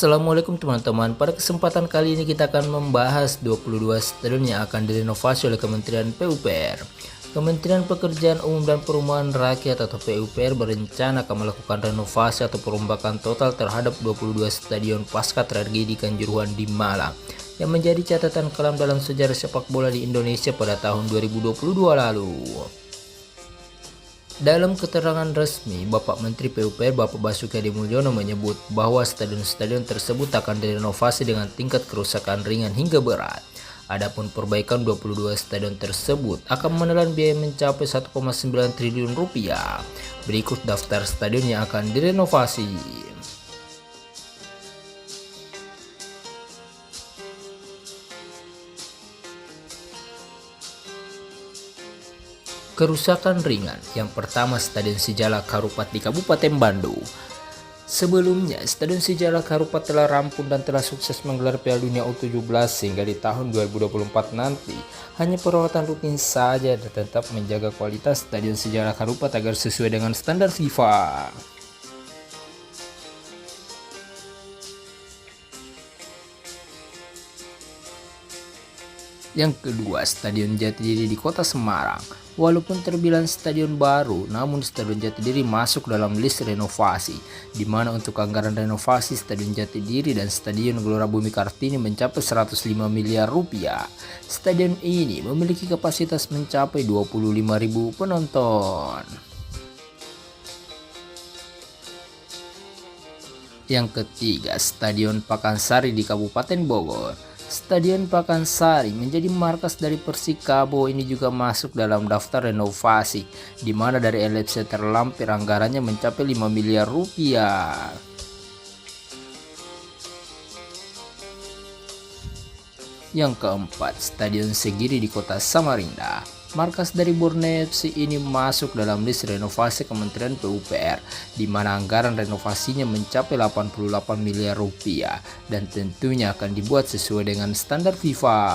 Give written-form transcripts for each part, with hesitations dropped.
Assalamualaikum teman-teman, pada kesempatan kali ini kita akan membahas 22 stadion yang akan direnovasi oleh Kementerian PUPR. Kementerian Pekerjaan Umum dan Perumahan Rakyat atau PUPR berencana akan melakukan renovasi atau perombakan total terhadap 22 stadion pasca tragedi Kanjuruhan di Malang yang menjadi catatan kelam dalam sejarah sepak bola di Indonesia pada tahun 2022 lalu. Dalam keterangan resmi, Bapak Menteri PUPR Bapak Basuki Hadimulyono menyebut bahwa stadion-stadion tersebut akan direnovasi dengan tingkat kerusakan ringan hingga berat. Adapun perbaikan 22 stadion tersebut akan menelan biaya mencapai 1,9 triliun rupiah. Berikut daftar stadion yang akan direnovasi. Kerusakan ringan. Yang pertama, Stadion Sijalak Harupat di Kabupaten Bandung. Sebelumnya, Stadion Sijalak Harupat telah rampung dan telah sukses menggelar Piala Dunia U17 sehingga di tahun 2024 nanti hanya perawatan rutin saja dan tetap menjaga kualitas Stadion Sijalak Harupat agar sesuai dengan standar FIFA. Yang kedua, Stadion Jatidiri di Kota Semarang. Walaupun terbilang stadion baru, namun Stadion Jatidiri masuk dalam list renovasi, di mana untuk anggaran renovasi Stadion Jatidiri dan Stadion Gelora Bumi Kartini mencapai 105 miliar rupiah. Stadion ini memiliki kapasitas mencapai 25.000 penonton. Yang ketiga, Stadion Pakansari di Kabupaten Bogor. Stadion Pakansari menjadi markas dari Persikabo ini juga masuk dalam daftar renovasi, di mana dari LFC terlampir anggarannya mencapai 5 miliar rupiah. Yang keempat, Stadion Segiri di Kota Samarinda. Markas dari Borneo FC ini masuk dalam list renovasi Kementerian PUPR, di mana anggaran renovasinya mencapai 88 miliar rupiah dan tentunya akan dibuat sesuai dengan standar FIFA.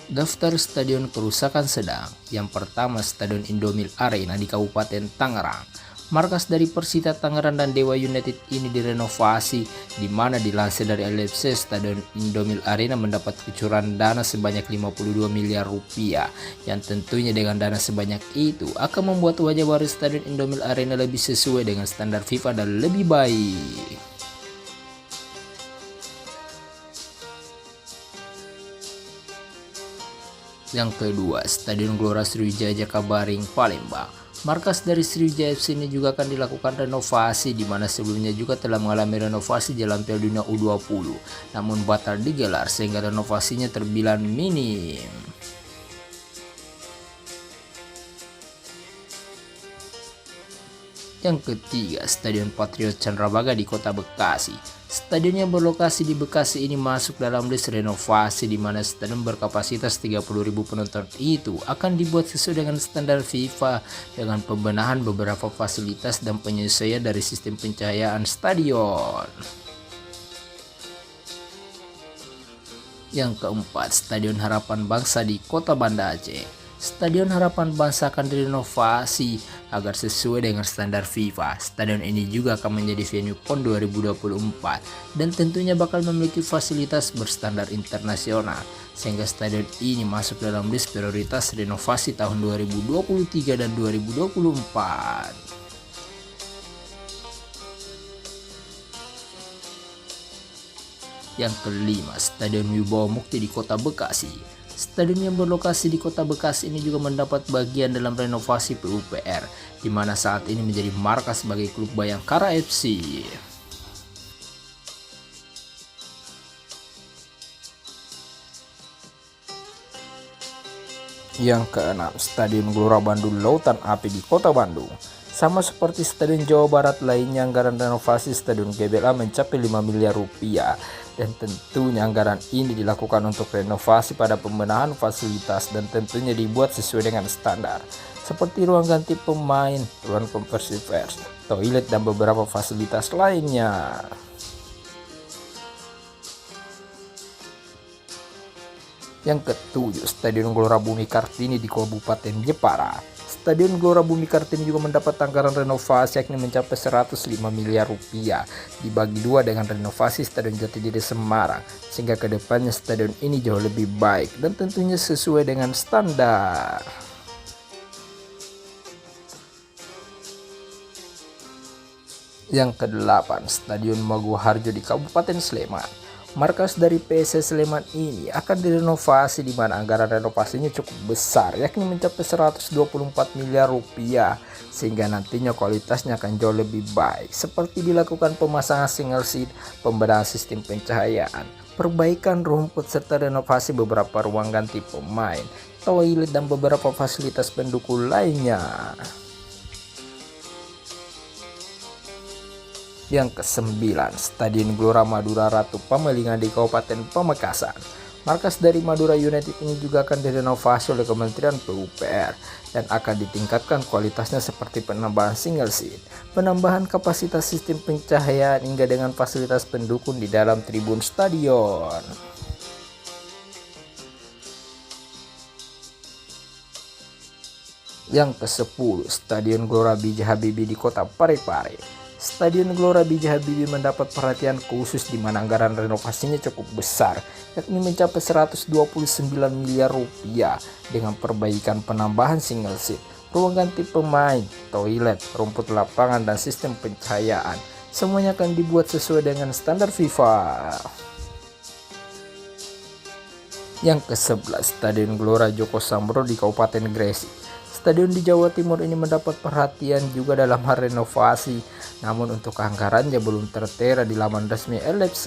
Daftar stadion kerusakan sedang. Yang pertama, Stadion Indomil Arena di Kabupaten Tangerang. Markas dari Persita Tangerang dan Dewa United ini direnovasi, di mana dilansir dari LFC, Stadion Indomil Arena mendapat kucuran dana sebanyak 52 miliar rupiah, yang tentunya dengan dana sebanyak itu akan membuat wajah baru Stadion Indomil Arena lebih sesuai dengan standar FIFA dan lebih baik. Yang kedua, Stadion Gelora Sriwijaya Jakabaring Palembang. Markas dari Sriwijaya FC ini juga akan dilakukan renovasi, di mana sebelumnya juga telah mengalami renovasi jelang Piala Dunia U20, namun batal digelar sehingga renovasinya terbilang minim. Yang ketiga, Stadion Patriot Candrabaga di Kota Bekasi. Stadion yang berlokasi di Bekasi ini masuk dalam list renovasi, di mana stadion berkapasitas 30.000 penonton itu akan dibuat sesuai dengan standar FIFA dengan pembenahan beberapa fasilitas dan penyesuaian dari sistem pencahayaan stadion. Yang keempat, Stadion Harapan Bangsa di Kota Banda Aceh. Stadion Harapan Bangsa akan direnovasi agar sesuai dengan standar FIFA. Stadion ini juga akan menjadi venue PON 2024 dan tentunya bakal memiliki fasilitas berstandar internasional, sehingga stadion ini masuk dalam list prioritas renovasi tahun 2023 dan 2024. Yang kelima, Stadion Wibawa Mukti di Kota Bekasi. Stadion yang berlokasi di Kota Bekasi ini juga mendapat bagian dalam renovasi PUPR, di mana saat ini menjadi markas sebagai klub Bayangkara FC. Yang keenam, Stadion Gelora Bandung Lautan Api di Kota Bandung. Sama seperti Stadion Jawa Barat lainnya, anggaran renovasi Stadion GBLA mencapai 5 miliar rupiah. Dan tentunya anggaran ini dilakukan untuk renovasi pada pembenahan fasilitas dan tentunya dibuat sesuai dengan standar. Seperti ruang ganti pemain, ruang konversi pers, toilet, dan beberapa fasilitas lainnya. Yang ketujuh, Stadion Gelora Bumi Kartini di Kabupaten Jepara. Stadion Gelora Bumi Kartini juga mendapat anggaran renovasi yakni mencapai 105 miliar rupiah, dibagi dua dengan renovasi Stadion Jatidiri Semarang, sehingga kedepannya stadion ini jauh lebih baik dan tentunya sesuai dengan standar. Yang kedelapan, Stadion Maguwoharjo di Kabupaten Sleman. Markas dari PSS Sleman ini akan direnovasi di mana anggaran renovasinya cukup besar yakni mencapai 124 miliar rupiah, sehingga nantinya kualitasnya akan jauh lebih baik seperti dilakukan pemasangan single seat, pembedahan sistem pencahayaan, perbaikan rumput serta renovasi beberapa ruang ganti pemain, toilet, dan beberapa fasilitas pendukung lainnya. Yang kesembilan, Stadion Gelora Madura Ratu Pamalingan di Kabupaten Pamekasan. Markas dari Madura United ini juga akan direnovasi oleh Kementerian PUPR dan akan ditingkatkan kualitasnya seperti penambahan single seat, penambahan kapasitas sistem pencahayaan hingga dengan fasilitas pendukung di dalam tribun stadion. Yang ke-10, Stadion Gelora B.J. Habibie di Kota Parepare. Stadion Gelora B.J. Habibie mendapat perhatian khusus di mana anggaran renovasinya cukup besar, yakni mencapai 129 miliar rupiah dengan perbaikan penambahan single seat, ruang ganti pemain, toilet, rumput lapangan, dan sistem pencahayaan. Semuanya akan dibuat sesuai dengan standar FIFA. Yang ke-11, Stadion Gelora Joko Samroe di Kabupaten Gresik. Stadion di Jawa Timur ini mendapat perhatian juga dalam hal renovasi, namun untuk anggarannya belum tertera di laman resmi LFC.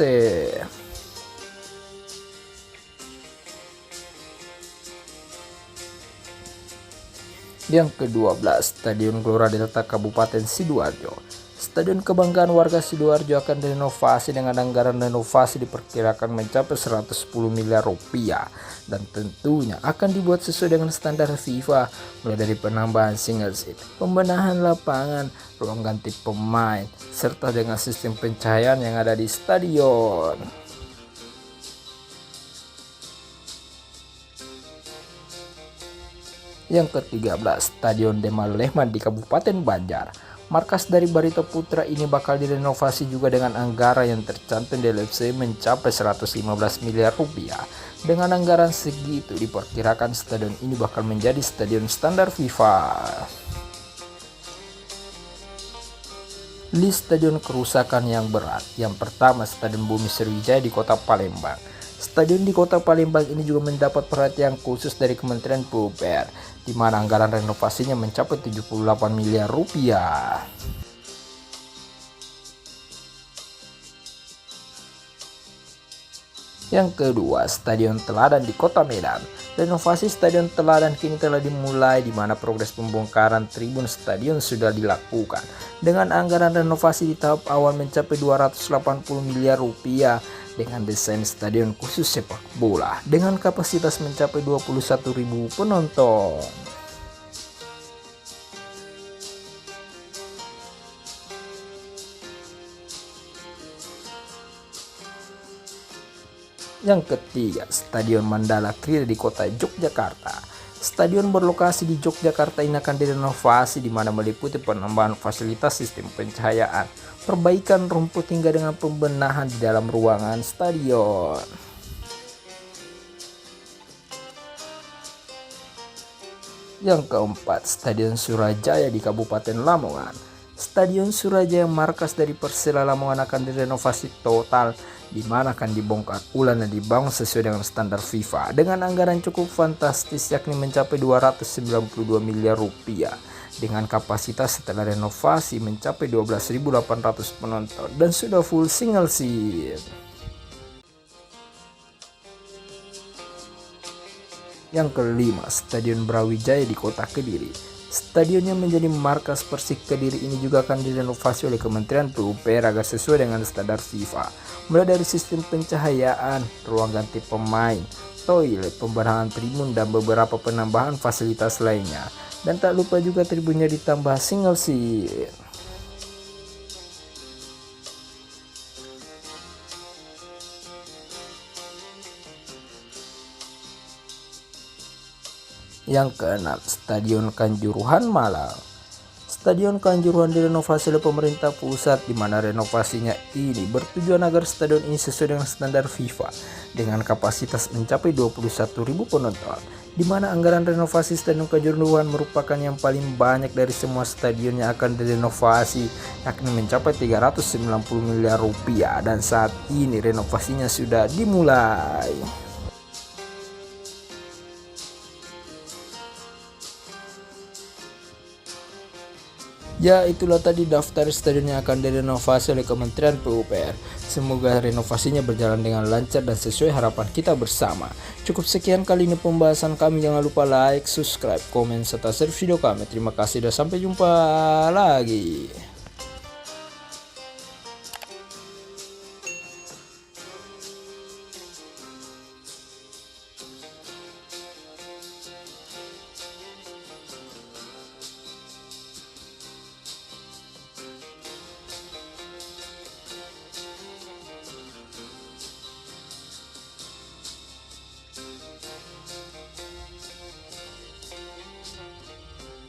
Yang ke-12, Stadion Gelora Delta Kabupaten Sidoarjo. Stadion kebanggaan warga Sidoarjo akan direnovasi dengan anggaran renovasi diperkirakan mencapai 110 miliar rupiah dan tentunya akan dibuat sesuai dengan standar FIFA, mulai dari penambahan single seat, pembenahan lapangan, ruang ganti pemain, serta dengan sistem pencahayaan yang ada di stadion. Yang ke-13, Stadion Demal Lehman di Kabupaten Banjar. Markas dari Barito Putra ini bakal direnovasi juga dengan anggaran yang tercantum di LFC mencapai 115 miliar rupiah. Dengan anggaran segitu diperkirakan stadion ini bakal menjadi stadion standar FIFA. List stadion kerusakan yang berat. Yang pertama, Stadion Bumi Sriwijaya di Kota Palembang. Stadion di Kota Palembang ini juga mendapat perhatian khusus dari Kementerian PUPR, di mana anggaran renovasinya mencapai 78 miliar rupiah. Yang kedua, Stadion Teladan di Kota Medan. Renovasi Stadion Teladan kini telah dimulai, di mana progres pembongkaran tribun stadion sudah dilakukan. Dengan anggaran renovasi di tahap awal mencapai 280 miliar rupiah dengan desain stadion khusus sepak bola dengan kapasitas mencapai 21.000 penonton. Yang ketiga, Stadion Mandala Krida di Kota Yogyakarta. Stadion berlokasi di Yogyakarta ini akan direnovasi, di mana meliputi penambahan fasilitas sistem pencahayaan, perbaikan rumput hingga dengan pembenahan di dalam ruangan stadion. Yang keempat, Stadion Surajaya di Kabupaten Lamongan. Stadion Surajaya, markas dari Persela Lamongan, akan direnovasi total, di mana akan dibongkar ulang dan dibangun sesuai dengan standar FIFA dengan anggaran cukup fantastis yakni mencapai 292 miliar rupiah dengan kapasitas setelah renovasi mencapai 12.800 penonton dan sudah full single seat. Yang kelima, Stadion Brawijaya di Kota Kediri. Stadion yang menjadi markas Persik Kediri ini juga akan direnovasi oleh Kementerian PUPR agar sesuai dengan standar FIFA. Mulai dari sistem pencahayaan, ruang ganti pemain, toilet, pembenahan tribun, dan beberapa penambahan fasilitas lainnya. Dan tak lupa juga tribunnya ditambah single seat. Yang keenam, Stadion Kanjuruhan Malang. Stadion Kanjuruhan direnovasi oleh pemerintah pusat, di mana renovasinya ini bertujuan agar stadion ini sesuai dengan standar FIFA dengan kapasitas mencapai 21.000 penonton, di mana anggaran renovasi Stadion Kanjuruhan merupakan yang paling banyak dari semua stadion yang akan direnovasi, yakni mencapai 390 miliar rupiah, dan saat ini renovasinya sudah dimulai. Ya, itulah tadi daftar stadion yang akan direnovasi oleh Kementerian PUPR. Semoga renovasinya berjalan dengan lancar dan sesuai harapan kita bersama. Cukup sekian kali ini pembahasan kami. Jangan lupa like, subscribe, komen, serta share video kami. Terima kasih dan sampai jumpa lagi.